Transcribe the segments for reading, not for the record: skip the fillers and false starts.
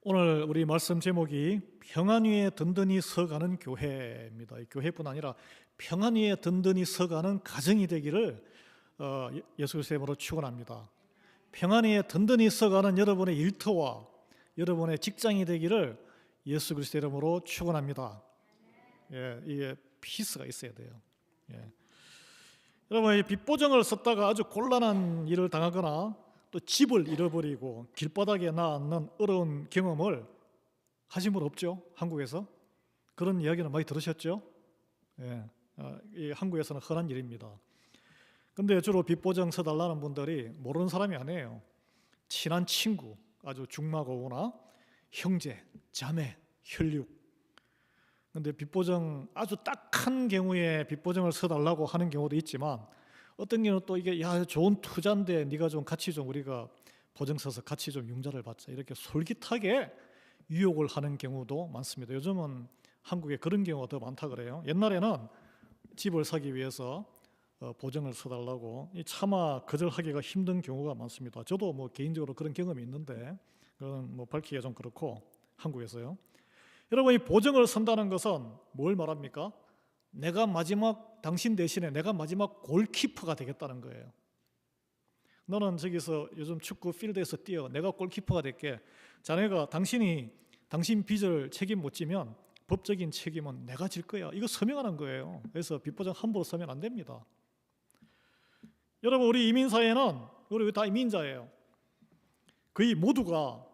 오늘 우리 말씀 제목이 평안 위에 든든히 서가는 교회입니다. 교회뿐 아니라 평안 위에 든든히 서가는 가정이 되기를 예수 그리스도의 이름으로 축원합니다. 평안 위에 든든히 서가는 여러분의 일터와 여러분의 직장이 되기를 예수 그리스도의 이름으로 축원합니다. 이게 피스가 있어야 돼요. 여러분, 빚보증을 썼다가 아주 곤란한 일을 당하거나 또 집을 잃어버리고 길바닥에 나앉는 어려운 경험을 하신 분 없죠? 한국에서 그런 이야기는 많이 들으셨죠? 한국에서는 흔한 일입니다. 근데 주로 빚보증 서달라는 분들이 모르는 사람이 아니에요. 친한 친구, 아주 중마고우나 형제, 자매, 혈육. 근데 빚보증 아주 딱한 경우에 빚보증을 서달라고 하는 경우도 있지만 어떤 경우는 또 이게 좋은 투자인데 네가 좀 같이 좀 우리가 보증 서서 같이 좀 융자를 받자 이렇게 솔깃하게 유혹을 하는 경우도 많습니다. 요즘은 한국에 그런 경우가 더 많다 그래요. 옛날에는 집을 사기 위해서 보증을 서달라고 차마 거절하기가 힘든 경우가 많습니다. 저도 뭐 개인적으로 그런 경험이 있는데 그건 뭐 밝히기가 좀 그렇고 한국에서요. 여러분, 이 보증을 선다는 것은 뭘 말합니까? 당신 대신에 내가 마지막 골키퍼가 되겠다는 거예요. 너는 저기서 요즘 축구 필드에서 뛰어. 내가 골키퍼가 될게. 자네가 당신 빚을 책임 못 지면 법적인 책임은 내가 질 거야. 이거 서명하는 거예요. 그래서 빚보증 함부로 서면 안 됩니다. 여러분, 우리 이민사회는 우리 다 이민자예요. 거의 모두가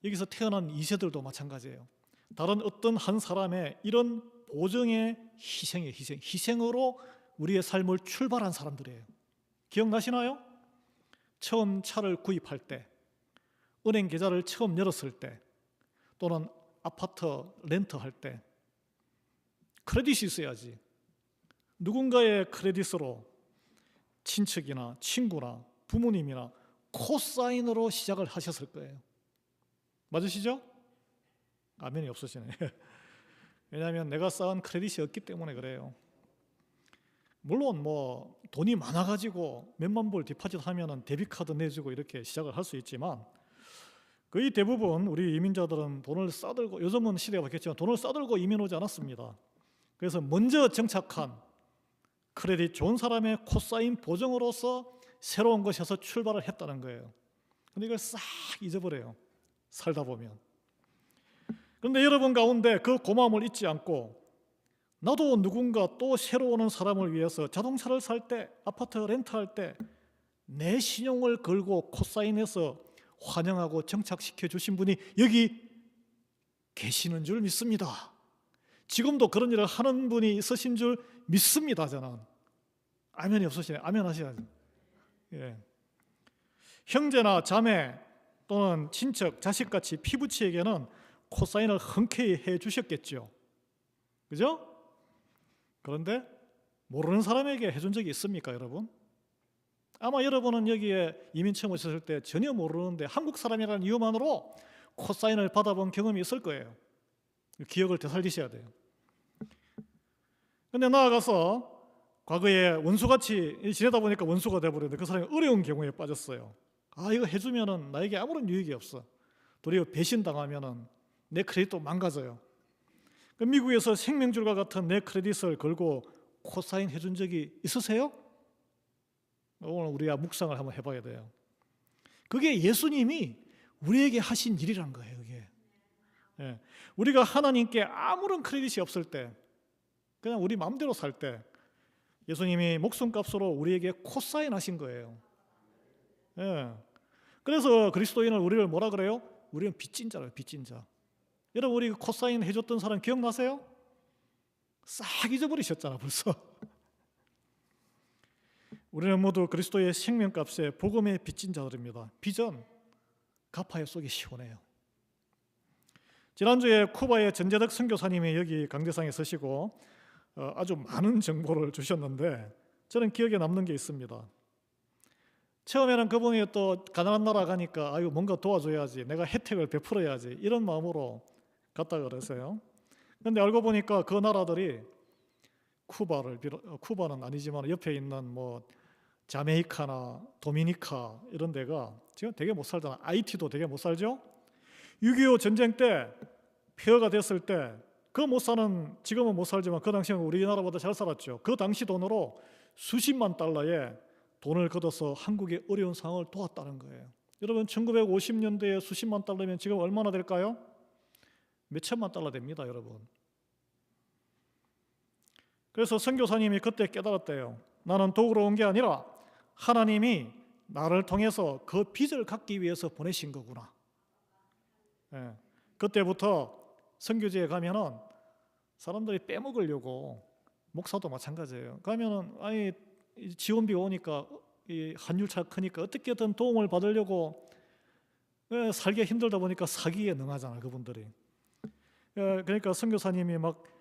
여기서 태어난 2세들도 마찬가지예요. 다른 어떤 한 사람의 이런 보증의 희생으로 우리의 삶을 출발한 사람들이에요. 기억나시나요? 처음 차를 구입할 때, 은행 계좌를 처음 열었을 때, 또는 아파트 렌트할 때 크레딧이 있어야지. 누군가의 크레딧으로 친척이나 친구나 부모님이나 코사인으로 시작을 하셨을 거예요. 맞으시죠? 아멘이 없으시네. 왜냐하면 내가 쌓은 크레딧이 없기 때문에 그래요. 물론 뭐 돈이 많아가지고 몇만 불 디파짓 하면은 데비카드 내주고 이렇게 시작을 할 수 있지만 거의 대부분 우리 이민자들은 돈을 싸들고, 요즘은 시대가 바뀌었지만 돈을 싸들고 이민 오지 않았습니다. 그래서 먼저 정착한 크레딧 좋은 사람의 코사인 보증으로서 새로운 것에서 출발을 했다는 거예요. 근데 이걸 싹 잊어버려요, 살다 보면. 그런데 여러분 가운데 그 고마움을 잊지 않고 나도 누군가 또 새로 오는 사람을 위해서 자동차를 살 때, 아파트 렌트할 때 내 신용을 걸고 코사인해서 환영하고 정착시켜 주신 분이 여기 계시는 줄 믿습니다. 지금도 그런 일을 하는 분이 있으신 줄 믿습니다. 저는. 아멘이 없으시네. 아멘 하셔야죠. 형제나 자매 또는 친척, 자식같이 피부치에게는 코사인을 흔쾌히 해 주셨겠죠. 그죠? 그런데 모르는 사람에게 해준 적이 있습니까, 여러분? 아마 여러분은 여기에 이민 처음 오셨을 때 전혀 모르는데 한국 사람이라는 이유만으로 코사인을 받아본 경험이 있을 거예요. 기억을 되살리셔야 돼요. 근데 나아가서 과거에 원수같이 지내다 보니까 원수가 돼버렸는데 그 사람이 어려운 경우에 빠졌어요. 이거 해주면은 나에게 아무런 유익이 없어. 도리어 배신당하면은 내 크레딧도 망가져요. 미국에서 생명줄과 같은 내 크레딧을 걸고 코사인 해준 적이 있으세요? 오늘 우리가 묵상을 한번 해봐야 돼요. 그게 예수님이 우리에게 하신 일이란 거예요. 그게. 우리가 하나님께 아무런 크레딧이 없을 때, 그냥 우리 마음대로 살 때 예수님이 목숨값으로 우리에게 코사인 하신 거예요. 그래서 그리스도인을 우리를 뭐라 그래요? 우리는 빚진 자라요. 빚진 자. 여러분, 우리 코사인 해줬던 사람 기억나세요? 싹 잊어버리셨잖아 벌써. 우리는 모두 그리스도의 생명값에 복음에 빚진 자들입니다. 빚은 갚아야 속이 시원해요. 지난주에 쿠바의 전재덕 선교사님이 여기 강대상에 서시고 아주 많은 정보를 주셨는데 저는 기억에 남는 게 있습니다. 처음에는 그분이 또 가난한 나라 가니까 뭔가 도와줘야지, 내가 혜택을 베풀어야지 이런 마음으로 갔다 그랬어요. 그런데 알고 보니까 그 나라들이 쿠바는 아니지만 옆에 있는 뭐 자메이카나 도미니카 이런 데가 지금 되게 못 살잖아. 아이티도 되게 못 살죠. 6.25 전쟁 때 폐허가 됐을 때 그 못 사는, 지금은 못 살지만 그 당시에는 우리나라보다 잘 살았죠. 그 당시 돈으로 수십만 달러의 돈을 걷어서 한국의 어려운 상황을 도왔다는 거예요. 여러분 1950년대에 수십만 달러면 지금 얼마나 될까요? 몇천만 달러 됩니다, 여러분. 그래서 선교사님이 그때 깨달았대요. 나는 도구로 온 게 아니라 하나님이 나를 통해서 그 빚을 갚기 위해서 보내신 거구나. 예. 그때부터 선교지에 가면은 사람들이 빼먹으려고, 목사도 마찬가지예요. 가면은 아니 지원비가 오니까 이 환율차 크니까 어떻게든 도움을 받으려고, 살기 힘들다 보니까 사기에 능하잖아 그분들이. 그러니까 선교사님이 막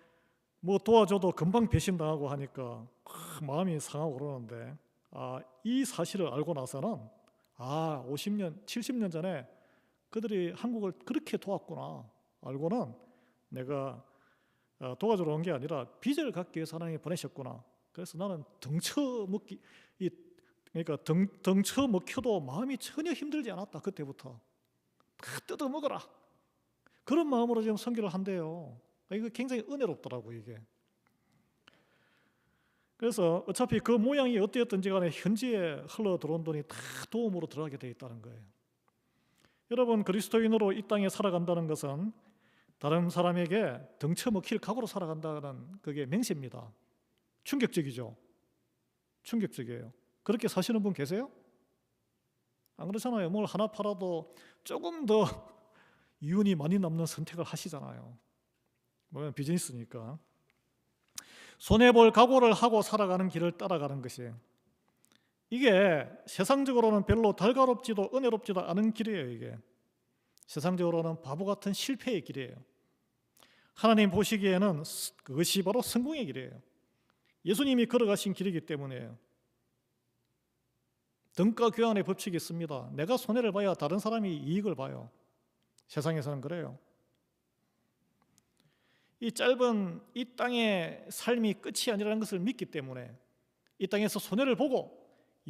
뭐 도와줘도 금방 배신당하고 하니까 마음이 상하고 그러는데, 이 사실을 알고 나서는 50년, 70년 전에 그들이 한국을 그렇게 도왔구나 알고는 내가 도와주러 온 게 아니라 빚을 갚기 위해서 하나님이 보내셨구나. 그래서 나는 그러니까 덩쳐먹혀도 마음이 전혀 힘들지 않았다. 그때부터 다 뜯어먹어라. 그런 마음으로 지금 선교를 한대요. 이거 굉장히 은혜롭더라고 이게. 그래서 어차피 그 모양이 어땠든지 간에 현지에 흘러 들어온 돈이 다 도움으로 들어가게 돼 있다는 거예요. 여러분 그리스도인으로 이 땅에 살아간다는 것은 다른 사람에게 덩쳐먹힐 각오로 살아간다는 그게 맹세입니다. 충격적이죠. 충격적이에요. 그렇게 사시는 분 계세요? 안 그렇잖아요. 뭘 하나 팔아도 조금 더 이윤이 많이 남는 선택을 하시잖아요. 뭐 비즈니스니까. 손해볼 각오를 하고 살아가는 길을 따라가는 것이, 이게 세상적으로는 별로 달가롭지도 은혜롭지도 않은 길이에요. 이게 세상적으로는 바보 같은 실패의 길이에요. 하나님 보시기에는 그것이 바로 성공의 길이에요. 예수님이 걸어가신 길이기 때문에요. 등가 교환의 법칙이 있습니다. 내가 손해를 봐야 다른 사람이 이익을 봐요. 세상에서는 그래요. 이 짧은 이 땅의 삶이 끝이 아니라는 것을 믿기 때문에 이 땅에서 손해를 보고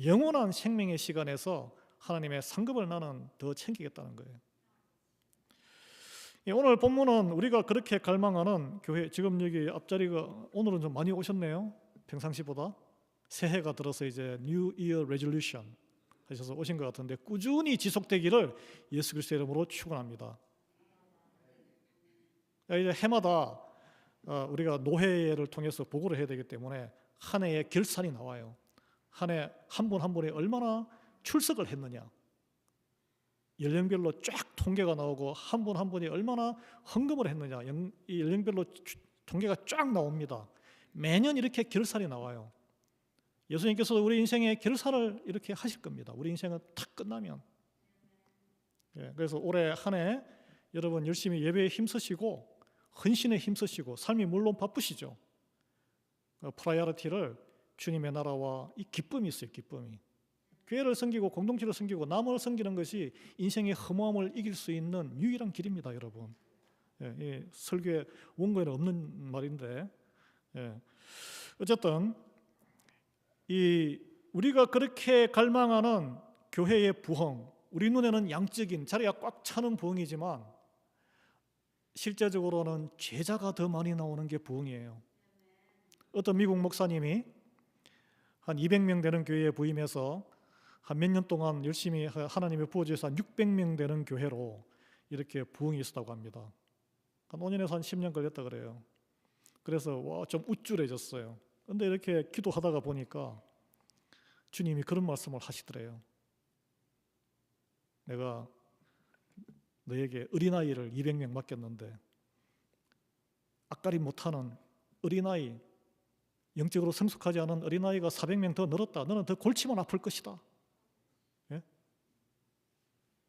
영원한 생명의 시간에서 하나님의 상급을 나는 더 챙기겠다는 거예요. 오늘 본문은 우리가 그렇게 갈망하는 교회, 지금 여기 앞자리가 오늘은 좀 많이 오셨네요. 평상시보다. 새해가 들어서 이제 New Year Resolution 하셔서 오신 것 같은데, 꾸준히 지속되기를 예수 그리스도의 이름으로 축원합니다. 이제 해마다 우리가 노회를 통해서 보고를 해야 되기 때문에 한 해의 결산이 나와요. 한 해 한 분 한 분이 얼마나 출석을 했느냐, 연령별로 쫙 통계가 나오고 한 분 한 분이 얼마나 헌금을 했느냐, 이 연령별로 통계가 쫙 나옵니다. 매년 이렇게 결산이 나와요. 예수님께서 우리 인생의 결산을 이렇게 하실 겁니다. 우리 인생은 탁 끝나면. 그래서 올해 한 해 여러분 열심히 예배에 힘쓰시고 헌신에 힘쓰시고, 삶이 물론 바쁘시죠. 프라이어리티를 주님의 나라와 이 기쁨이 있어요. 기쁨이. 교회를 섬기고 공동체를 섬기고 남을 섬기는 것이 인생의 허무함을 이길 수 있는 유일한 길입니다, 여러분. 설교의 원고에는 없는 말인데, 어쨌든 우리가 그렇게 갈망하는 교회의 부흥, 우리 눈에는 양적인 자리가 꽉 차는 부흥이지만 실제적으로는 죄자가 더 많이 나오는 게 부흥이에요. 어떤 미국 목사님이 한 200명 되는 교회에 부임해서 한 몇 년 동안 열심히 하나님의 부어주셔서 한 600명 되는 교회로 이렇게 부흥이 있었다고 합니다. 한 5년에서 한 10년 걸렸다 그래요. 그래서 좀 우쭐해졌어요. 그런데 이렇게 기도하다가 보니까 주님이 그런 말씀을 하시더래요. 내가 너에게 어린아이를 200명 맡겼는데 앞가림 못하는 어린아이, 영적으로 성숙하지 않은 어린아이가 400명 더 늘었다. 너는 더 골치만 아플 것이다.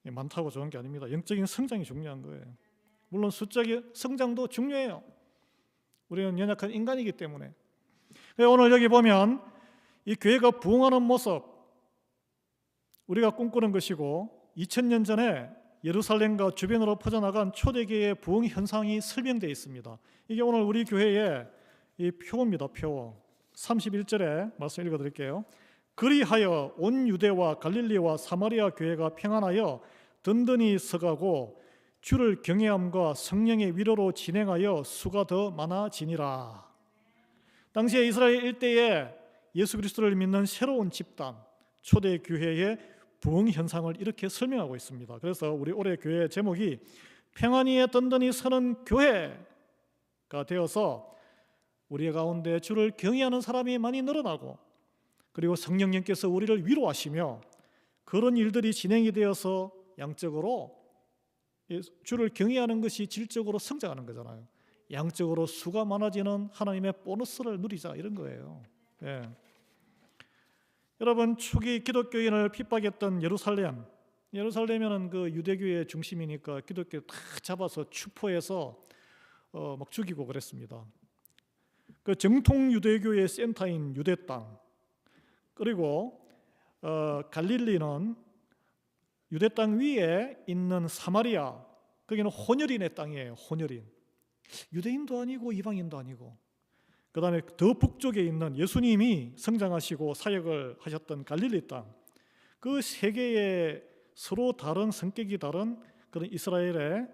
많다고 좋은 게 아닙니다. 영적인 성장이 중요한 거예요. 물론 숫자의 성장도 중요해요. 우리는 연약한 인간이기 때문에. 오늘 여기 보면 이 교회가 부흥하는 모습, 우리가 꿈꾸는 것이고 2000년 전에 예루살렘과 주변으로 퍼져나간 초대교회의 부흥 현상이 설명되어 있습니다. 이게 오늘 우리 교회의 이 표입니다. 표. 31절에 말씀 읽어드릴게요. 그리하여 온 유대와 갈릴리와 사마리아 교회가 평안하여 든든히 서가고 주를 경외함과 성령의 위로로 진행하여 수가 더 많아지니라. 당시에 이스라엘 일대에 예수 그리스도를 믿는 새로운 집단, 초대 교회의 부흥 현상을 이렇게 설명하고 있습니다. 그래서 우리 올해 교회 제목이 평안히에 든든히 서는 교회가 되어서 우리 가운데 주를 경외하는 사람이 많이 늘어나고, 그리고 성령님께서 우리를 위로하시며 그런 일들이 진행이 되어서 양적으로 주를 경외하는 것이 질적으로 성장하는 거잖아요. 양적으로 수가 많아지는 하나님의 보너스를 누리자, 이런 거예요. 예. 여러분, 초기 기독교인을 핍박했던 예루살렘은 그 유대교의 중심이니까 기독교 다 잡아서 추포해서 막 죽이고 그랬습니다. 그 정통 유대교의 센터인 유대 땅, 그리고 갈릴리는 유대 땅 위에 있는 사마리아, 거기는 혼혈인의 땅이에요. 혼혈인, 유대인도 아니고 이방인도 아니고. 그 다음에 더 북쪽에 있는 예수님이 성장하시고 사역을 하셨던 갈릴리 땅, 그 세 개의 서로 다른 성격이 다른 그런 이스라엘의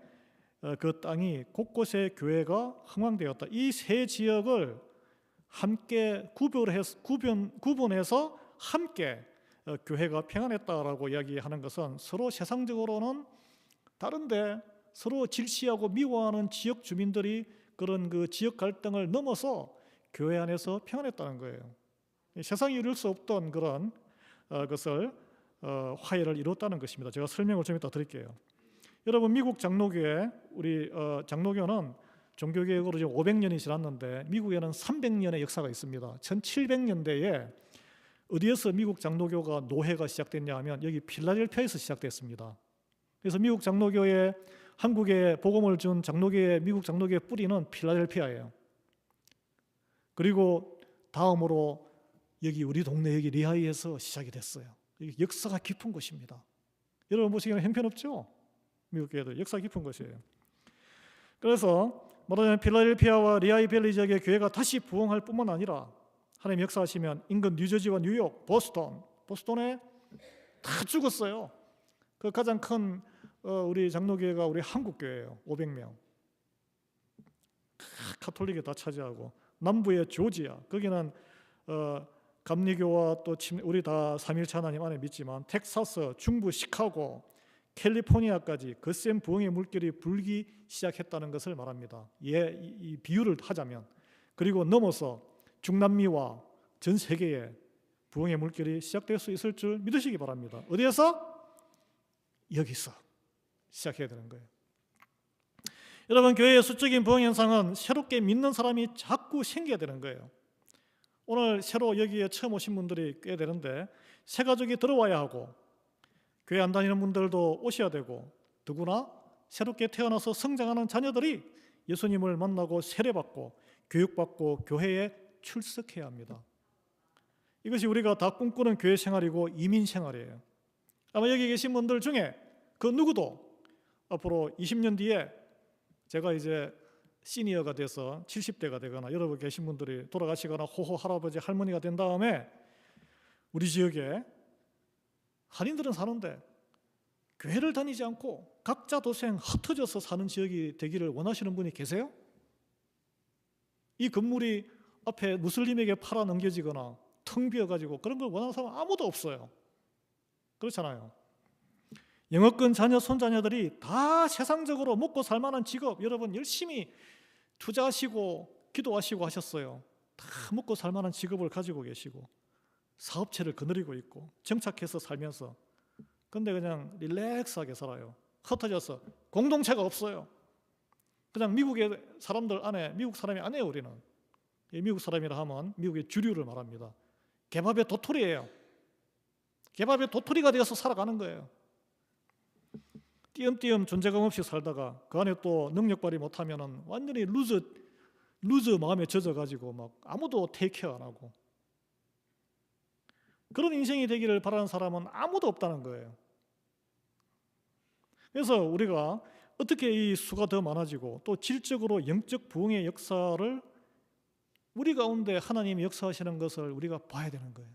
그 땅이 곳곳에 교회가 흥왕되었다. 이 세 지역을 함께 구분해서 함께 교회가 평안했다라고 이야기하는 것은 서로 세상적으로는 다른데 서로 질시하고 미워하는 지역 주민들이 그런 그 지역 갈등을 넘어서 교회 안에서 평안했다는 거예요. 세상이 이룰 수 없던 그런 것을 화해를 이뤘다는 것입니다. 제가 설명을 좀 이따 드릴게요. 여러분, 미국 장로교회, 우리 장로교는 종교개혁으로 이제 500년이 지났는데 미국에는 300년의 역사가 있습니다. 1700년대에 어디에서 미국 장로교가 노회가 시작됐냐 하면 여기 필라델피아에서 시작됐습니다. 그래서 미국 장로교에 한국에 복음을 준 장로교의 미국 장로교의 뿌리는 필라델피아예요. 그리고 다음으로 여기 우리 동네 여기 리하이에서 시작이 됐어요. 여기 역사가 깊은 곳입니다. 여러분 보시기에는 형편없죠? 미국 교회도 역사 깊은 곳이에요. 그래서 말하자면 필라델피아와 리하이 밸리 지역의 교회가 다시 부흥할 뿐만 아니라 하나님 역사하시면 인근 뉴저지와 뉴욕, 보스턴에 다 죽었어요. 그 가장 큰 우리 장로교회가 우리 한국교회예요. 500명. 카톨릭이 다 차지하고, 남부의 조지아, 거기는 감리교와 또 우리 다 삼일체 하나님 안에 믿지만 텍사스, 중부 시카고, 캘리포니아까지 거센 부흥의 물결이 불기 시작했다는 것을 말합니다. 이 비유를 하자면, 그리고 넘어서 중남미와 전 세계에 부흥의 물결이 시작될 수 있을 줄 믿으시기 바랍니다. 어디에서? 여기서 시작해야 되는 거예요. 여러분, 교회의 수적인 부흥 현상은 새롭게 믿는 사람이 자꾸 생겨야 되는 거예요. 오늘 새로 여기에 처음 오신 분들이 꽤 되는데 새 가족이 들어와야 하고, 교회 안 다니는 분들도 오셔야 되고, 더구나 새롭게 태어나서 성장하는 자녀들이 예수님을 만나고 세례받고 교육받고 교회에 출석해야 합니다. 이것이 우리가 다 꿈꾸는 교회 생활이고 이민 생활이에요. 아마 여기 계신 분들 중에 그 누구도 앞으로 20년 뒤에 제가 이제 시니어가 돼서 70대가 되거나 여러분 계신 분들이 돌아가시거나 호호 할아버지 할머니가 된 다음에 우리 지역에 한인들은 사는데 교회를 다니지 않고 각자 도생 흩어져서 사는 지역이 되기를 원하시는 분이 계세요? 이 건물이 앞에 무슬림에게 팔아 넘겨지거나 텅 비어가지고 그런 걸 원하는 사람은 아무도 없어요. 그렇잖아요. 영어권 자녀 손자녀들이 다 세상적으로 먹고 살만한 직업, 여러분 열심히 투자하시고 기도하시고 하셨어요. 다 먹고 살만한 직업을 가지고 계시고 사업체를 거느리고 있고 정착해서 살면서, 근데 그냥 릴렉스하게 살아요. 흩어져서 공동체가 없어요. 그냥 미국의 사람들 안에, 미국 사람이 아니에요. 우리는 미국 사람이라 하면 미국의 주류를 말합니다. 개밥의 도토리예요. 개밥의 도토리가 되어서 살아가는 거예요. 띄엄띄엄 존재감 없이 살다가 그 안에 또 능력 발휘 못하면은 완전히 루저 마음에 젖어가지고 막 아무도 테이크케어 안 하고, 그런 인생이 되기를 바라는 사람은 아무도 없다는 거예요. 그래서 우리가 어떻게 이 수가 더 많아지고 또 질적으로 영적 부흥의 역사를 우리 가운데 하나님이 역사하시는 것을 우리가 봐야 되는 거예요.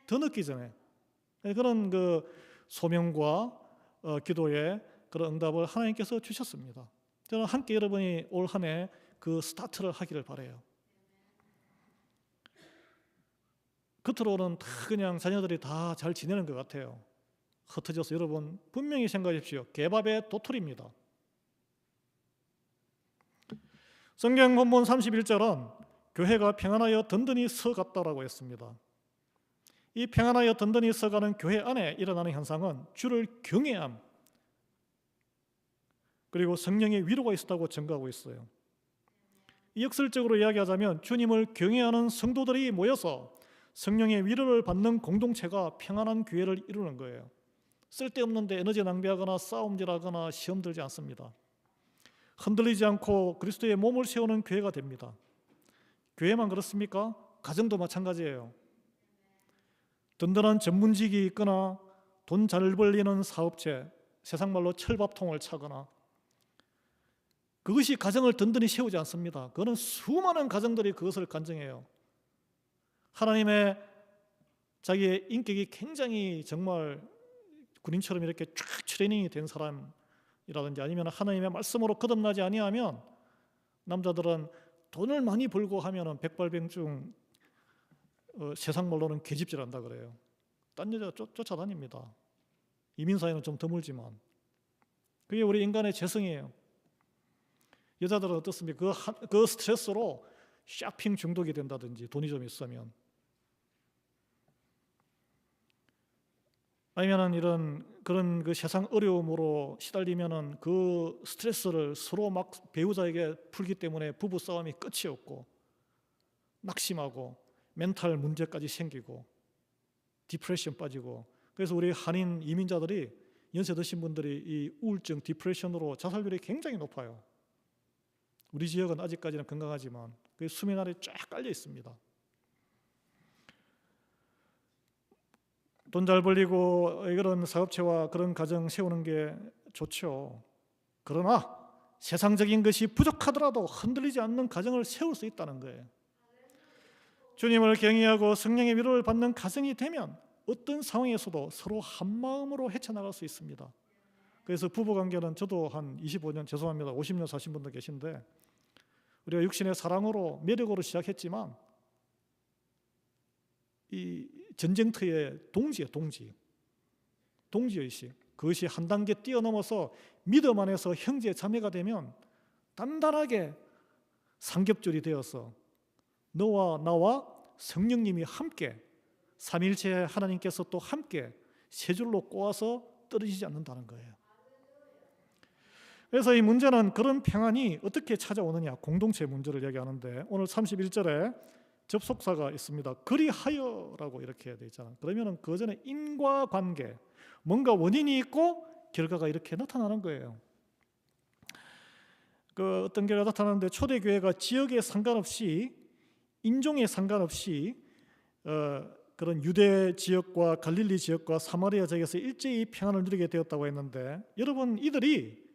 더 늦기 전에. 그런 그 소명과 기도에 그런 응답을 하나님께서 주셨습니다. 저는 함께 여러분이 올 한 해 그 스타트를 하기를 바라요. 겉으로는 다 그냥 자녀들이 다 잘 지내는 것 같아요. 흩어져서 여러분 분명히 생각하십시오. 개밥의 도토리입니다. 성경 본문 31절은 교회가 평안하여 든든히 서갔다라고 했습니다. 이 평안하여 든든히 서가는 교회 안에 일어나는 현상은 주를 경외함 그리고 성령의 위로가 있었다고 증거하고 있어요. 역설적으로 이야기하자면 주님을 경외하는 성도들이 모여서 성령의 위로를 받는 공동체가 평안한 교회를 이루는 거예요. 쓸데없는 데 에너지 낭비하거나 싸움질하거나 시험 들지 않습니다. 흔들리지 않고 그리스도의 몸을 세우는 교회가 됩니다. 교회만 그렇습니까? 가정도 마찬가지예요. 든든한 전문직이 있거나 돈 잘 벌리는 사업체, 세상 말로 철밥통을 차거나 그것이 가정을 든든히 세우지 않습니다. 그거는 수많은 가정들이 그것을 간증해요. 하나님의 자기의 인격이 굉장히 정말 군인처럼 이렇게 쫙 트레이닝이 된 사람이라든지 아니면 하나님의 말씀으로 거듭나지 아니하면 남자들은 돈을 많이 벌고 하면은 백발백중 세상 말로는 계집질한다 그래요. 딴 여자 쫓아다닙니다. 이민 사회는 좀 드물지만 그게 우리 인간의 재성이에요. 여자들은 어떻습니까? 그 스트레스로 쇼핑 중독이 된다든지 돈이 좀 있으면 아니면은 이런 그런 그 세상 어려움으로 시달리면은 그 스트레스를 서로 막 배우자에게 풀기 때문에 부부 싸움이 끝이 없고 낙심하고 멘탈 문제까지 생기고 디프레션 빠지고 그래서 우리 한인 이민자들이 연세 드신 분들이 이 우울증, 디프레션으로 자살률이 굉장히 높아요. 우리 지역은 아직까지는 건강하지만 그 수면 아래 쫙 깔려 있습니다. 돈 잘 벌리고 그런 사업체와 그런 가정 세우는 게 좋죠. 그러나 세상적인 것이 부족하더라도 흔들리지 않는 가정을 세울 수 있다는 거예요. 주님을 경외하고 성령의 위로를 받는 가정이 되면 어떤 상황에서도 서로 한마음으로 헤쳐나갈 수 있습니다. 그래서 부부관계는 저도 한 25년, 죄송합니다, 50년 사신 분도 계신데 우리가 육신의 사랑으로 매력으로 시작했지만 이 전쟁터의 동지의식 그것이 한 단계 뛰어넘어서 믿음 안에서 형제 자매가 되면 단단하게 삼겹줄이 되어서 너와 나와 성령님이 함께 삼일체 하나님께서 또 함께 세 줄로 꼬아서 떨어지지 않는다는 거예요. 그래서 이 문제는 그런 평안이 어떻게 찾아오느냐, 공동체 문제를 얘기하는데 오늘 31절에 접속사가 있습니다. 그리하여라고 이렇게 되어 있잖아요. 그러면은 그 전에 인과관계, 뭔가 원인이 있고 결과가 이렇게 나타나는 거예요. 그 어떤 결과가 나타나는데 초대교회가 지역에 상관없이 인종에 상관없이 그런 유대 지역과 갈릴리 지역과 사마리아 지역에서 일제히 평안을 누리게 되었다고 했는데 여러분 이들이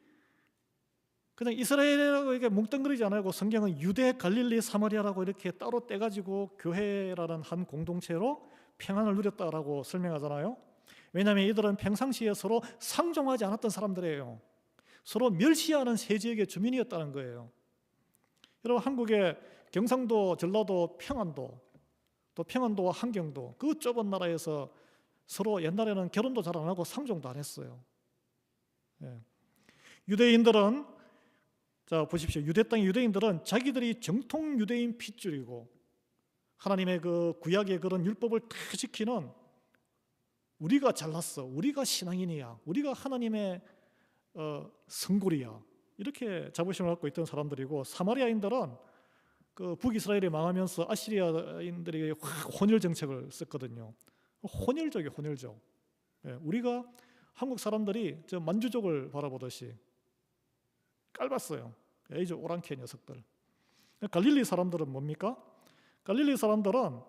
그냥 이스라엘이라고 이렇게 뭉뚱그리지 않고 성경은 유대, 갈릴리, 사마리아라고 이렇게 따로 떼가지고 교회라는 한 공동체로 평안을 누렸다라고 설명하잖아요. 왜냐하면 이들은 평상시에 서로 상종하지 않았던 사람들이에요. 서로 멸시하는 세 지역의 주민이었다는 거예요. 여러분 한국의 경상도, 전라도, 평안도, 또 평안도와 함경도 그 좁은 나라에서 서로 옛날에는 결혼도 잘 안 하고 상종도 안 했어요. 유대인들은 자 보십시오. 유대 땅의 유대인들은 자기들이 정통 유대인 핏줄이고 하나님의 그 구약의 그런 율법을 다 지키는 우리가 잘났어, 우리가 신앙인이야, 우리가 하나님의 성골이야 이렇게 자부심을 갖고 있던 사람들이고 사마리아인들은 그 북이스라엘이 망하면서 아시리아인들이 혼혈 정책을 썼거든요. 혼혈족이에요, 혼혈족. 우리가 한국 사람들이 저 만주족을 바라보듯이 깔봤어요. 에이즈 오랑캐 녀석들. 갈릴리 사람들은 뭡니까? 갈릴리 사람들은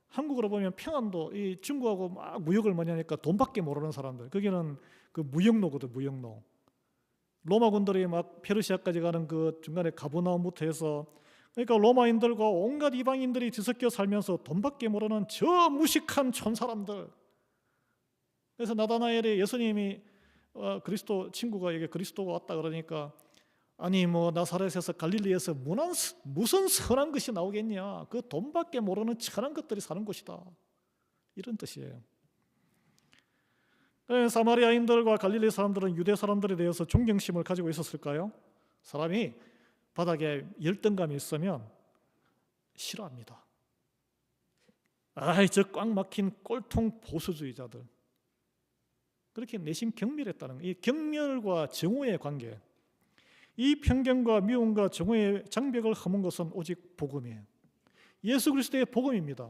한국으로 보면 평안도 이 중국하고 막 무역을 많이 하니까 돈밖에 모르는 사람들. 거기는 그 무역로거든, 무역로. 로마 군들이 막 페르시아까지 가는 그 중간에 가버나움부터 해서 그러니까 로마인들과 온갖 이방인들이 뒤섞여 살면서 돈밖에 모르는 저 무식한 촌사람들. 그래서 나다나엘이 예수님이 그리스도 친구가 그리스도가 왔다 그러니까 아니 뭐 나사렛에서 갈릴리에서 무슨 선한 것이 나오겠냐? 그 돈밖에 모르는 천한 것들이 사는 곳이다. 이런 뜻이에요. 사마리아인들과 갈릴리 사람들은 유대 사람들에 대해서 존경심을 가지고 있었을까요? 사람이 바닥에 열등감이 있으면 싫어합니다. 아이 저 꽉 막힌 꼴통 보수주의자들. 그렇게 내심 경멸했다는 이 경멸과 정오의 관계. 이 편견과 미움과 정오의 장벽을 허문 것은 오직 복음이에요. 예수 그리스도의 복음입니다.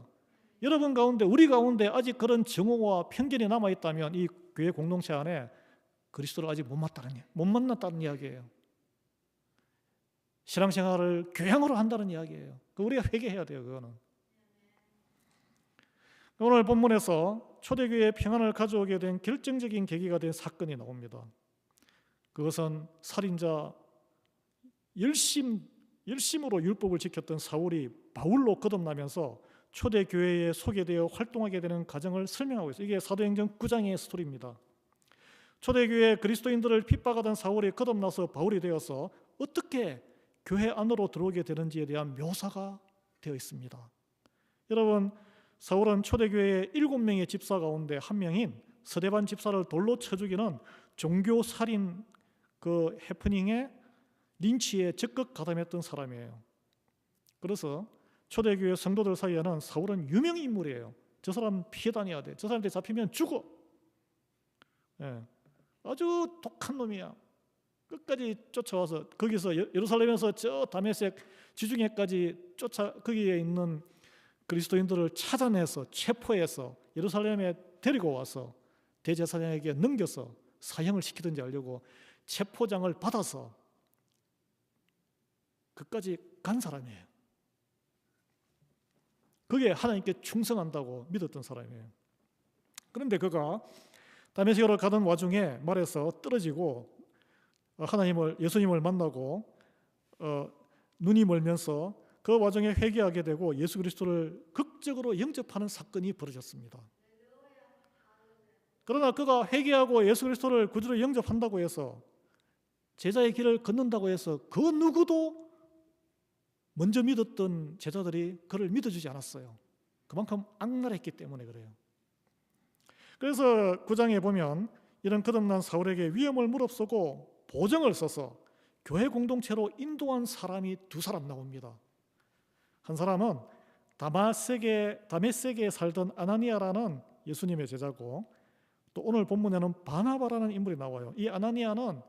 여러분 가운데 우리 가운데 아직 그런 정오와 편견이 남아있다면 이 교회 공동체 안에 그리스도를 아직 못 만났다는 이야기예요. 신앙생활을 교양으로 한다는 이야기예요. 우리가 회개해야 돼요. 그거는. 오늘 본문에서 초대교회의 평안을 가져오게 된 결정적인 계기가 된 사건이 나옵니다. 그것은 살인자 열심으로 율법을 지켰던 사울이 바울로 거듭나면서 초대교회에 소개되어 활동하게 되는 과정을 설명하고 있어요. 이게 사도행전 9장의 스토리입니다. 초대교회 그리스도인들을 핍박하던 사울이 거듭나서 바울이 되어서 어떻게 교회 안으로 들어오게 되는지에 대한 묘사가 되어 있습니다. 여러분, 사울은 초대교회의 7명의 집사 가운데 한 명인 스데반 집사를 돌로 쳐 죽이는 종교살인 그 해프닝에 린치에 적극 가담했던 사람이에요. 그래서 초대교회 성도들 사이에는 사울은 유명 인물이에요. 저 사람 피해 다녀야 돼. 저 사람한테 잡히면 죽어. 아주 독한 놈이야. 끝까지 쫓아와서 거기서 예루살렘에서 저 다메섹 지중해까지 거기에 있는 그리스도인들을 찾아내서 체포해서 예루살렘에 데리고 와서 대제사장에게 넘겨서 사형을 시키든지 하려고 체포장을 받아서 그까지 간 사람이에요. 그게 하나님께 충성한다고 믿었던 사람이에요. 그런데 그가 다메섹으로 가던 와중에 말에서 떨어지고 예수님을 만나고 눈이 멀면서 그 와중에 회개하게 되고 예수 그리스도를 극적으로 영접하는 사건이 벌어졌습니다. 그러나 그가 회개하고 예수 그리스도를 구주로 영접한다고 해서 제자의 길을 걷는다고 해서 그 누구도 먼저 믿었던 제자들이 그를 믿어주지 않았어요. 그만큼 악랄했기 때문에 그래요. 그래서 9장에 보면 이런 거듭난 사울에게 위험을 무릅쓰고 보증을 써서 교회 공동체로 인도한 사람이 2사람 나옵니다. 한 사람은 다메섹에 살던 아나니아라는 예수님의 제자고, 또 오늘 본문에는 바나바라는 인물이 나와요. 이 아나니아는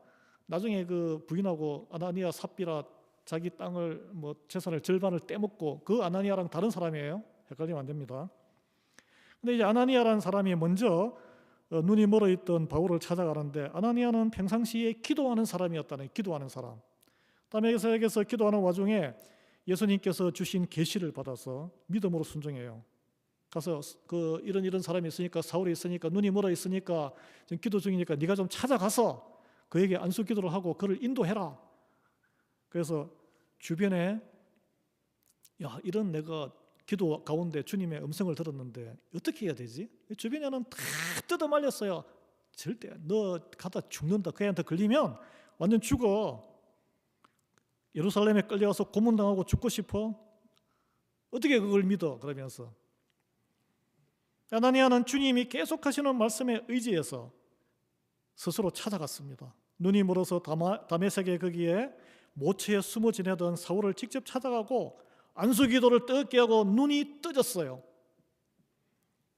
나중에 그 부인하고 아나니아 삽비라 자기 땅을 재산을 절반을 떼먹고 그 아나니아랑 다른 사람이에요. 헷갈리면 안 됩니다. 근데 이제 아나니아라는 사람이 먼저 눈이 멀어 있던 바울을 찾아가는데, 아나니아는 평상시에 기도하는 사람이었다는, 기도하는 사람. 다메섹에서 기도하는 와중에 예수님께서 주신 계시를 받아서 믿음으로 순종해요. 가서 이런 사람이 있으니까, 사울이 있으니까, 눈이 멀어 있으니까, 지금 기도 중이니까 네가 좀 찾아가서 그에게 안수 기도를 하고 그를 인도해라. 그래서 주변에 이런 내가 기도 가운데 주님의 음성을 들었는데 어떻게 해야 되지? 주변에는 다 뜯어말렸어요. 절대 너 가다 죽는다. 그 애한테 걸리면 완전 죽어. 예루살렘에 끌려가서 고문당하고 죽고 싶어? 어떻게 그걸 믿어? 그러면서 아나니아는 주님이 계속하시는 말씀에 의지해서 스스로 찾아갔습니다. 눈이 멀어서 다메섹에 거기에 모처에 숨어 지내던 사울을 직접 찾아가고 안수기도를 뜨겁게 하고 눈이 떠졌어요.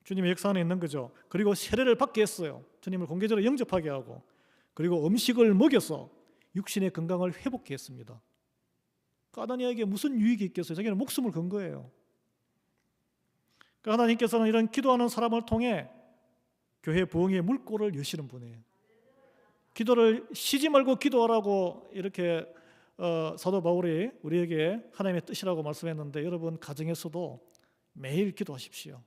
주님의 역사 안에 있는 거죠. 그리고 세례를 받게 했어요. 주님을 공개적으로 영접하게 하고, 그리고 음식을 먹여서 육신의 건강을 회복케 했습니다. 아나니아에게 무슨 유익이 있겠어요? 자기는 목숨을 건 거예요. 하나님께서는 이런 기도하는 사람을 통해 교회 부흥의 물꼬를 여시는 분이에요. 기도를 쉬지 말고 기도하라고 이렇게 사도 바울이 우리에게 하나님의 뜻이라고 말씀했는데, 여러분 가정에서도 매일 기도하십시오.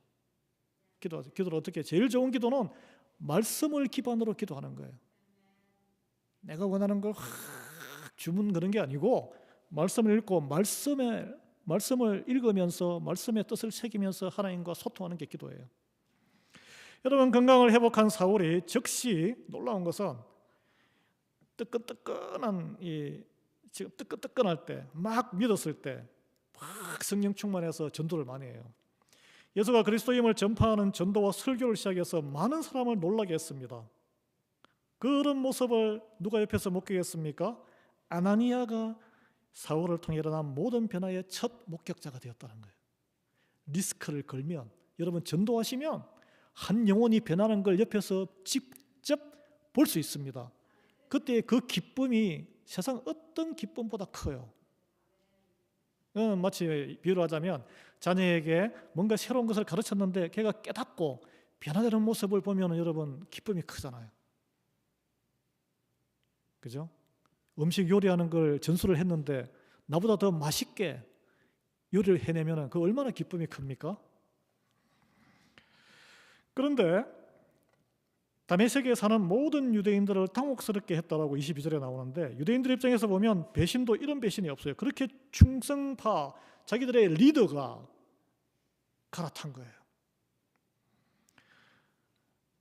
기도를 어떻게? 제일 좋은 기도는 말씀을 기반으로 기도하는 거예요. 내가 원하는 걸 주문 그런 게 아니고, 말씀을 읽고 말씀을 읽으면서 말씀의 뜻을 새기면서 하나님과 소통하는 게 기도예요. 여러분, 건강을 회복한 사울이 즉시 놀라운 것은 뜨끈뜨끈한 지금 뜨끈뜨끈할 때, 막 믿었을 때 막 성령 충만해서 전도를 많이 해요. 예수가 그리스도임을 전파하는 전도와 설교를 시작해서 많은 사람을 놀라게 했습니다. 그런 모습을 누가 옆에서 목격했습니까? 아나니아가 사울을 통해 일어난 모든 변화의 첫 목격자가 되었다는 거예요. 리스크를 걸면, 여러분 전도하시면 한 영혼이 변하는 걸 옆에서 직접 볼 수 있습니다. 그때 그 기쁨이 세상 어떤 기쁨보다 커요. 마치 비유를 하자면 자녀에게 뭔가 새로운 것을 가르쳤는데 걔가 깨닫고 변화되는 모습을 보면 여러분 기쁨이 크잖아요. 그죠? 음식 요리하는 걸 전수를 했는데 나보다 더 맛있게 요리를 해내면 그 얼마나 기쁨이 큽니까? 그런데 다메섹에 사는 모든 유대인들을 당혹스럽게 했다라고 22절에 나오는데, 유대인들 입장에서 보면 배신도 이런 배신이 없어요. 그렇게 충성파 자기들의 리더가 갈아탄 거예요.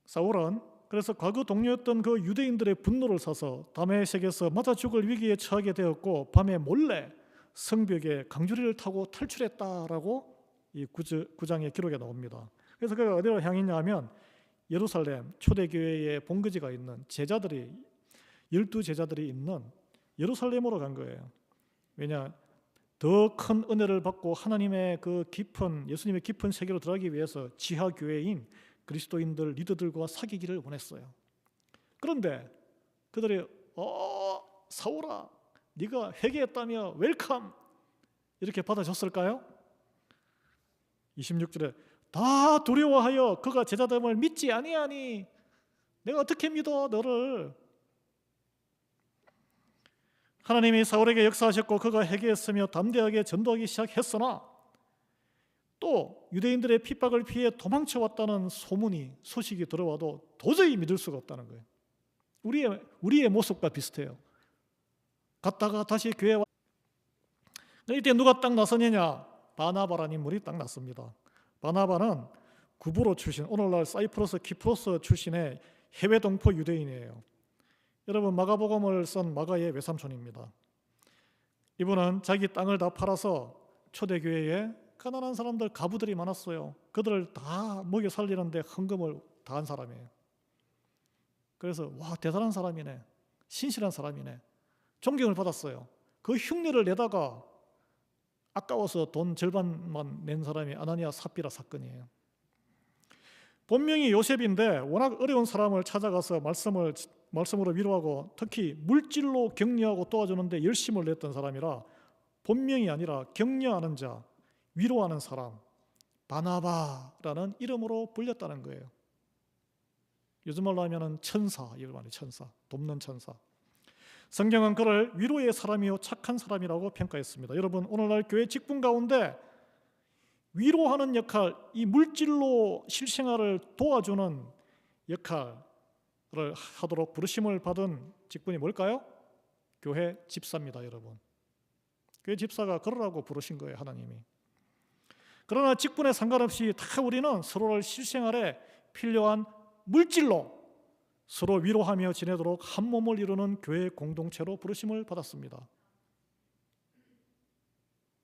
사울은 그래서 과거 동료였던 그 유대인들의 분노를 사서 다메섹에서 맞아 죽을 위기에 처하게 되었고, 밤에 몰래 성벽에 강주리를 타고 탈출했다라고 이 9장의 기록에 나옵니다. 그래서 그가 어디로 향했냐 하면 예루살렘 초대교회의 본거지가 있는 제자들이 12제자들이 있는 예루살렘으로 간 거예요. 왜냐? 더 큰 은혜를 받고 하나님의 그 깊은, 예수님의 깊은 세계로 들어가기 위해서 지하 교회인 그리스도인들 리더들과 사귀기를 원했어요. 그런데 그들이 사울아, 네가 회개했다며 웰컴 이렇게 받아줬을까요? 26절에 다 두려워하여 그가 제자됨을 믿지 아니하니 내가 어떻게 믿어 너를. 하나님이 사울에게 역사하셨고 그가 회개했으며 담대하게 전도하기 시작했으나 또 유대인들의 핍박을 피해 도망쳐왔다는 소식이 들어와도 도저히 믿을 수가 없다는 거예요. 우리의 모습과 비슷해요. 갔다가 다시 교회에 와. 이때 누가 딱 나서느냐? 바나바라는 인물이 딱 났습니다. 바나바는 구브로 출신, 오늘날 사이프러스 키프로스 출신의 해외 동포 유대인이에요. 여러분 마가복음을 쓴 마가의 외삼촌입니다. 이분은 자기 땅을 다 팔아서 초대교회에 가난한 사람들, 가부들이 많았어요. 그들을 다 먹여 살리는데 헌금을 다 한 사람이에요. 그래서 와, 대단한 사람이네, 신실한 사람이네, 존경을 받았어요. 그 흉내를 내다가 아까워서 돈 절반만 낸 사람이 아나니아 삽비라 사건이에요. 본명이 요셉인데 워낙 어려운 사람을 찾아가서 말씀으로 위로하고 특히 물질로 격려하고 도와주는데 열심을 냈던 사람이라 본명이 아니라 격려하는 자, 위로하는 사람, 바나바라는 이름으로 불렸다는 거예요. 요즘 말로 하면 천사, 이걸 말해요. 천사, 돕는 천사. 성경은 그를 위로의 사람이요 착한 사람이라고 평가했습니다. 여러분 오늘날 교회 직분 가운데 위로하는 역할, 이 물질로 실생활을 도와주는 역할을 하도록 부르심을 받은 직분이 뭘까요? 교회 집사입니다. 여러분 교회 집사가 그러라고 부르신 거예요, 하나님이. 그러나 직분에 상관없이 다 우리는 서로를 실생활에 필요한 물질로 서로 위로하며 지내도록 한 몸을 이루는 교회 공동체로 부르심을 받았습니다.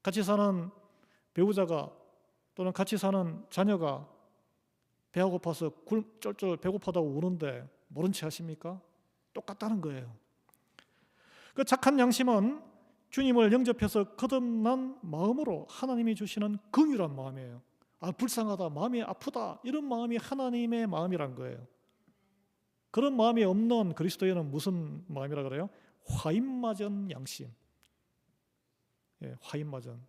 같이 사는 배우자가 또는 같이 사는 자녀가 배가 고파서 쫄쫄 배고파다고 우는데 모른 채 하십니까? 똑같다는 거예요. 그 착한 양심은 주님을 영접해서 거듭난 마음으로 하나님이 주시는 긍휼한 마음이에요. 불쌍하다, 마음이 아프다, 이런 마음이 하나님의 마음이란 거예요. 그런 마음이 없는 그리스도인은 무슨 마음이라 그래요? 화인맞은 양심. 화인맞은.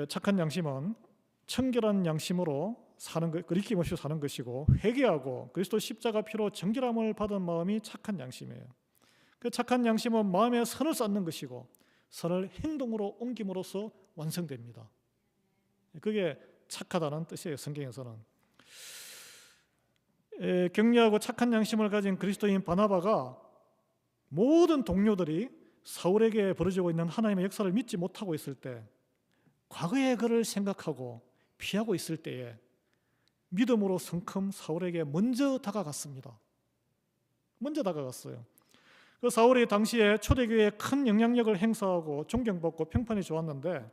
착한 양심은 청결한 양심으로 사는 것, 거리낌 없이 사는 것이고, 회개하고 그리스도 십자가 피로 정결함을 받은 마음이 착한 양심이에요. 그 착한 양심은 마음에 선을 쌓는 것이고 선을 행동으로 옮김으로써 완성됩니다. 그게 착하다는 뜻이에요, 성경에서는. 격려하고 착한 양심을 가진 그리스도인 바나바가 모든 동료들이 사울에게 벌어지고 있는 하나님의 역사를 믿지 못하고 있을 때, 과거의 그를 생각하고 피하고 있을 때에 믿음으로 성큼 사울에게 먼저 다가갔습니다. 먼저 다가갔어요. 그 사울이 당시에 초대교회에 큰 영향력을 행사하고 존경받고 평판이 좋았는데,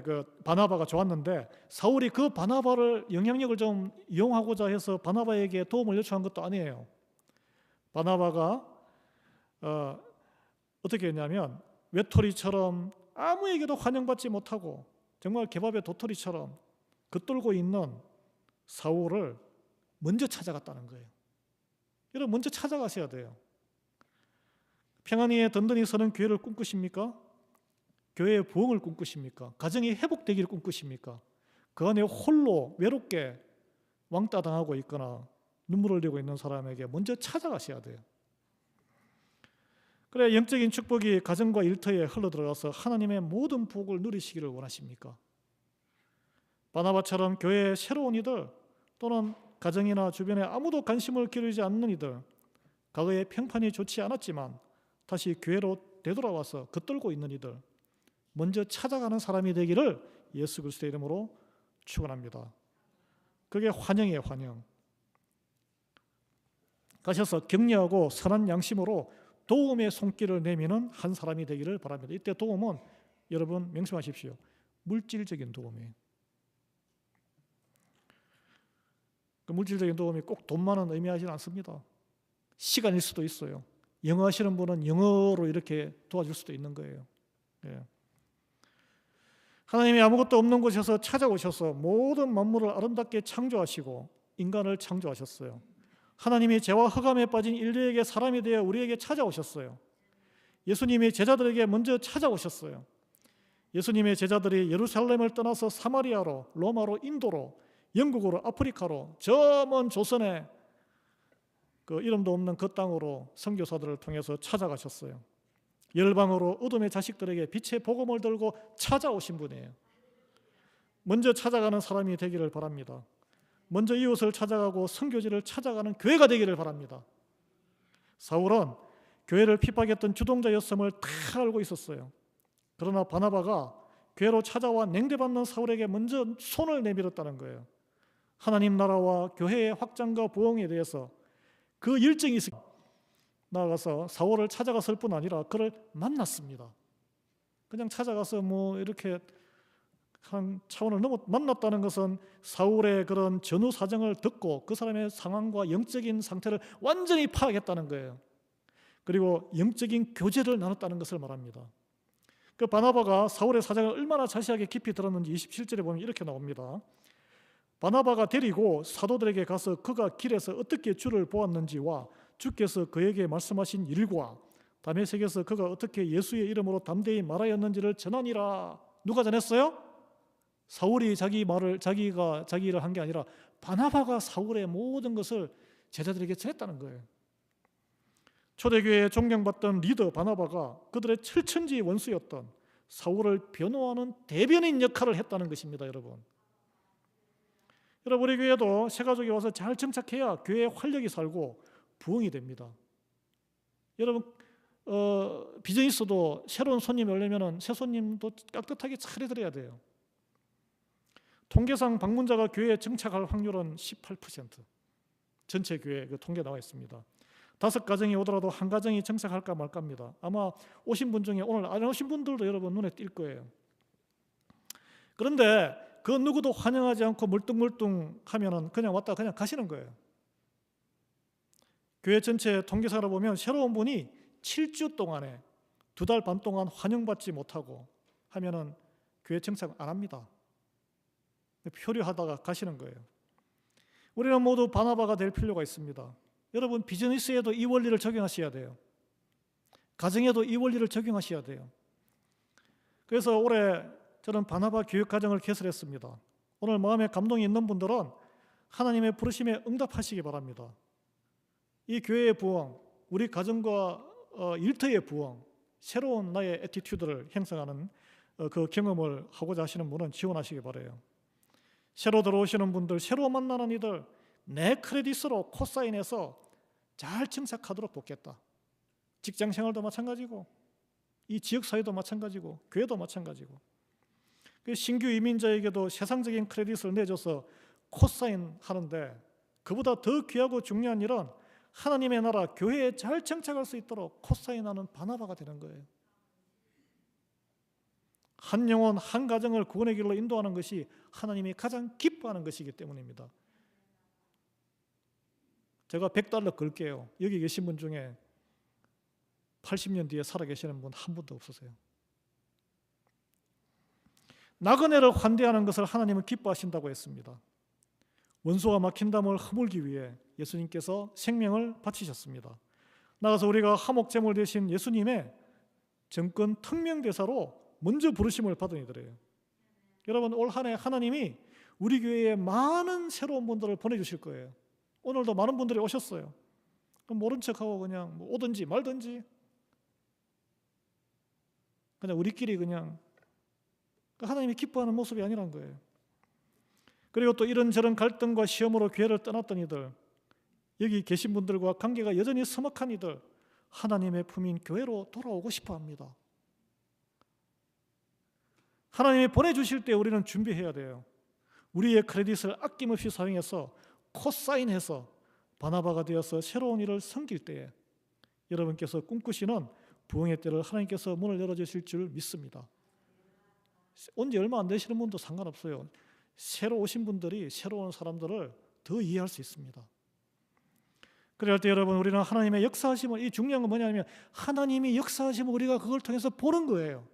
그 바나바가 좋았는데, 사울이 그 바나바를 영향력을 좀 이용하고자 해서 바나바에게 도움을 요청한 것도 아니에요. 바나바가 어떻게 했냐면 외톨이처럼 아무에게도 환영받지 못하고 정말 개밥의 도토리처럼 겉돌고 있는 사울을 먼저 찾아갔다는 거예요. 여러분, 먼저 찾아가셔야 돼요. 평안히에 든든히 서는 교회를 꿈꾸십니까? 교회의 부흥을 꿈꾸십니까? 가정이 회복되기를 꿈꾸십니까? 그 안에 홀로 외롭게 왕따 당하고 있거나 눈물을 흘리고 있는 사람에게 먼저 찾아가셔야 돼요. 그래 영적인 축복이 가정과 일터에 흘러들어가서 하나님의 모든 복을 누리시기를 원하십니까? 바나바처럼 교회의 새로운 이들, 또는 가정이나 주변에 아무도 관심을 기울이지 않는 이들, 과거에 평판이 좋지 않았지만 다시 교회로 되돌아와서 겉돌고 있는 이들, 먼저 찾아가는 사람이 되기를 예수 그리스도의 이름으로 축원합니다. 그게 환영이에요, 환영. 가셔서 격려하고 선한 양심으로 도움의 손길을 내미는 한 사람이 되기를 바랍니다. 이때 도움은 여러분 명심하십시오. 물질적인 도움이에요. 그 물질적인 도움이 꼭 돈만은 의미하지는 않습니다. 시간일 수도 있어요. 영어 하시는 분은 영어로 이렇게 도와줄 수도 있는 거예요. 예. 하나님이 아무것도 없는 곳에서 찾아오셔서 모든 만물을 아름답게 창조하시고 인간을 창조하셨어요. 하나님이 죄와 흑암에 빠진 인류에게 사람이 되어 우리에게 찾아오셨어요. 예수님이 제자들에게 먼저 찾아오셨어요. 예수님의 제자들이 예루살렘을 떠나서 사마리아로, 로마로, 인도로, 영국으로, 아프리카로, 저 먼 조선에 그 이름도 없는 그 땅으로 선교사들을 통해서 찾아가셨어요. 열방으로 어둠의 자식들에게 빛의 복음을 들고 찾아오신 분이에요. 먼저 찾아가는 사람이 되기를 바랍니다. 먼저 이웃을 찾아가고 선교지를 찾아가는 교회가 되기를 바랍니다. 사울은 교회를 핍박했던 주동자였음을 다 알고 있었어요. 그러나 바나바가 교회로 찾아와 냉대받는 사울에게 먼저 손을 내밀었다는 거예요. 하나님 나라와 교회의 확장과 부흥에 대해서 그 열정이 있어 나아가서 사울을 찾아갔을 뿐 아니라 그를 만났습니다. 그냥 찾아가서 뭐 이렇게 한 차원을 넘어 만났다는 것은 사울의 그런 전후 사정을 듣고 그 사람의 상황과 영적인 상태를 완전히 파악했다는 거예요. 그리고 영적인 교제를 나눴다는 것을 말합니다. 그 바나바가 사울의 사정을 얼마나 자세하게 깊이 들었는지 27절에 보면 이렇게 나옵니다. 바나바가 데리고 사도들에게 가서 그가 길에서 어떻게 주를 보았는지와 주께서 그에게 말씀하신 일과 다메섹에서 그가 어떻게 예수의 이름으로 담대히 말하였는지를 전하니라. 누가 전했어요? 사울이 자기 일을 한 게 아니라 바나바가 사울의 모든 것을 제자들에게 전했다는 거예요. 초대교회에 존경받던 리더 바나바가 그들의 철천지 원수였던 사울을 변호하는 대변인 역할을 했다는 것입니다, 여러분. 우리 교회도 새 가족이 와서 잘 정착해야 교회에 활력이 살고 부흥이 됩니다. 여러분 빚이 있어도 새로운 손님이 오려면 새 손님도 깍듯하게 차려드려야 돼요. 통계상 방문자가 교회에 정착할 확률은 18%. 전체 교회 그 통계 나와 있습니다. 5가정이 오더라도 한 가정이 정착할까 말까입니다. 아마 오신 분 중에 오늘 안 오신 분들도 여러분 눈에 띌 거예요. 그런데 그 누구도 환영하지 않고 물뚱물뚱하면은 그냥 왔다 그냥 가시는 거예요. 교회 전체 통계상으로 보면 새로운 분이 7주 동안에 2달 반 동안 환영받지 못하고 하면은 교회 정착 안 합니다. 표류하다가 가시는 거예요. 우리는 모두 바나바가 될 필요가 있습니다. 여러분 비즈니스에도 이 원리를 적용하셔야 돼요. 가정에도 이 원리를 적용하셔야 돼요. 그래서 올해 저는 바나바 교육과정을 개설했습니다. 오늘 마음에 감동이 있는 분들은 하나님의 부르심에 응답하시기 바랍니다. 이 교회의 부흥, 우리 가정과 일터의 부흥, 새로운 나의 애티튜드를 형성하는 그 경험을 하고자 하시는 분은 지원하시기 바라요. 새로 들어오시는 분들, 새로 만나는 이들 내 크레딧으로 코사인해서 잘 정착하도록 돕겠다. 직장생활도 마찬가지고 이 지역사회도 마찬가지고 교회도 마찬가지고 신규 이민자에게도 세상적인 크레딧을 내줘서 코사인 하는데 그보다 더 귀하고 중요한 일은 하나님의 나라 교회에 잘 정착할 수 있도록 코사인하는 바나바가 되는 거예요. 한 영혼 한 가정을 구원의 길로 인도하는 것이 하나님이 가장 기뻐하는 것이기 때문입니다. 제가 $100 걸게요. 여기 계신 분 중에 80년 뒤에 살아계시는 분 한 분도 없으세요. 나그네를 환대하는 것을 하나님은 기뻐하신다고 했습니다. 원수가 막힌 담을 허물기 위해 예수님께서 생명을 바치셨습니다. 나가서 우리가 화목제물 되신 예수님의 정권 특명대사로 먼저 부르심을 받은 이들이에요. 여러분, 올 한 해 하나님이 우리 교회에 많은 새로운 분들을 보내주실 거예요. 오늘도 많은 분들이 오셨어요. 그럼 모른 척하고 그냥 뭐 오든지 말든지 그냥 우리끼리 그냥 하나님이 기뻐하는 모습이 아니란 거예요. 그리고 또 이런저런 갈등과 시험으로 교회를 떠났던 이들, 여기 계신 분들과 관계가 여전히 서먹한 이들, 하나님의 품인 교회로 돌아오고 싶어 합니다. 하나님이 보내주실 때 우리는 준비해야 돼요. 우리의 크레딧을 아낌없이 사용해서 코사인해서 바나바가 되어서 새로운 일을 섬길 때에 여러분께서 꿈꾸시는 부흥의 때를 하나님께서 문을 열어주실 줄 믿습니다. 온 지 얼마 안 되시는 분도 상관없어요. 새로 오신 분들이 새로운 사람들을 더 이해할 수 있습니다. 그럴 때 여러분, 우리는 하나님의 역사하심을, 이 중요한 건 뭐냐면 하나님이 역사하심을 우리가 그걸 통해서 보는 거예요.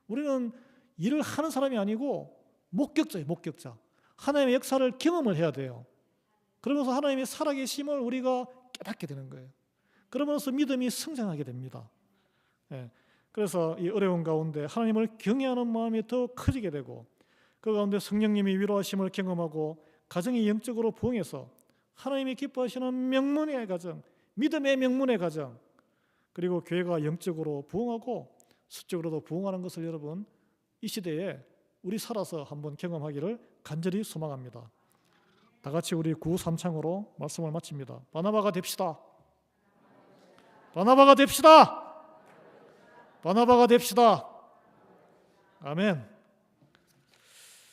우리는 일을 하는 사람이 아니고 목격자예요. 목격자. 하나님의 역사를 경험을 해야 돼요. 그러면서 하나님의 살아계심을 우리가 깨닫게 되는 거예요. 그러면서 믿음이 성장하게 됩니다. 그래서 이 어려운 가운데 하나님을 경외하는 마음이 더 커지게 되고, 그 가운데 성령님이 위로하심을 경험하고 가정이 영적으로 부흥해서 하나님이 기뻐하시는 명문의 가정, 믿음의 명문의 가정, 그리고 교회가 영적으로 부흥하고 수적으로도 부흥하는 것을 여러분 이 시대에 우리 살아서 한번 경험하기를 간절히 소망합니다. 다 같이 우리 구삼창으로 말씀을 마칩니다. 바나바가 됩시다. 바나바가 됩시다. 바나바가 됩시다. 아멘.